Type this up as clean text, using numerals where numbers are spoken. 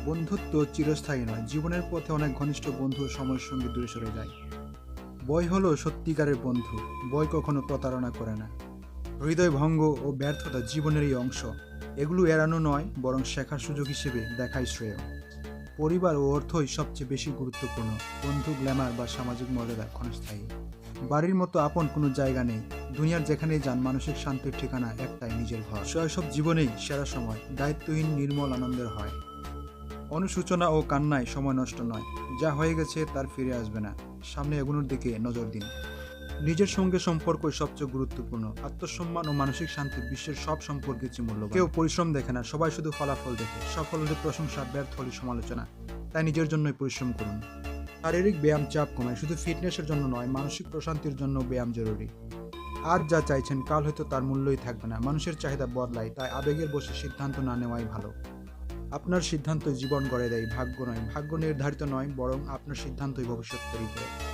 বন্ধুত্ব চিরস্থায়ী নয়। জীবনের পথে অনেক ঘনিষ্ঠ বন্ধু সময়ের সঙ্গে দূরে সরে যায়। বই হলো সত্যিকারের বন্ধু। বই কখনো প্রতারণা করে না। হৃদয় ভঙ্গ ও ব্যর্থতা জীবনেরই অংশ। এগুলো এড়ানো নয়, বরং শেখার সুযোগ হিসেবে দেখাই শ্রেয়। পরিবার ও অর্থই সবচেয়ে বেশি গুরুত্বপূর্ণ। বন্ধু, গ্ল্যামার বা সামাজিক মর্যাদা ক্ষণস্থায়ী। বাড়ির মতো আপন কোনো জায়গা নেই। দুনিয়ার যেখানেই যান, মানসিক শান্তির ঠিকানা একটাই, নিজের ঘর। শৈশব জীবনেই সেরা সময়, দায়িত্বহীন নির্মল আনন্দের হয়। অনুশোচনা ও কান্নায় সময় নষ্ট নয়। যা হয়ে গেছে তার ফিরে আসবে না। সামনে এগোনোর দিকে নজর দিন। নিজের সঙ্গে সম্পর্কই সবচেয়ে গুরুত্বপূর্ণ। আত্মসম্মান ও মানসিক শান্তি বিশ্বের সব সম্পর্কের চেয়ে মূল্যবান। কেউ পরিশ্রম দেখে না, সবাই শুধু ফলাফল দেখে। সফল হলে প্রশংসা, ব্যর্থ হলে সমালোচনা। তাই নিজের জন্যই পরিশ্রম করুন। শারীরিক ব্যায়াম চাপ কমায়, শুধু ফিটনেসের জন্য নয়, মানসিক প্রশান্তির জন্য ব্যায়াম জরুরি। আজ যা চাইছেন কাল হয়তো তার মূল্যই থাকবে না। মানুষের চাহিদা বদলায়, তাই আবেগের বশে সিদ্ধান্ত না নেওয়াই ভালো। আপনার সিদ্ধান্ত জীবন গড়ে দেয়, ভাগ্য নয়। ভাগ্য নির্ধারিত নয়, বরং আপনার সিদ্ধান্তই ভবিষ্যৎ তৈরি করে।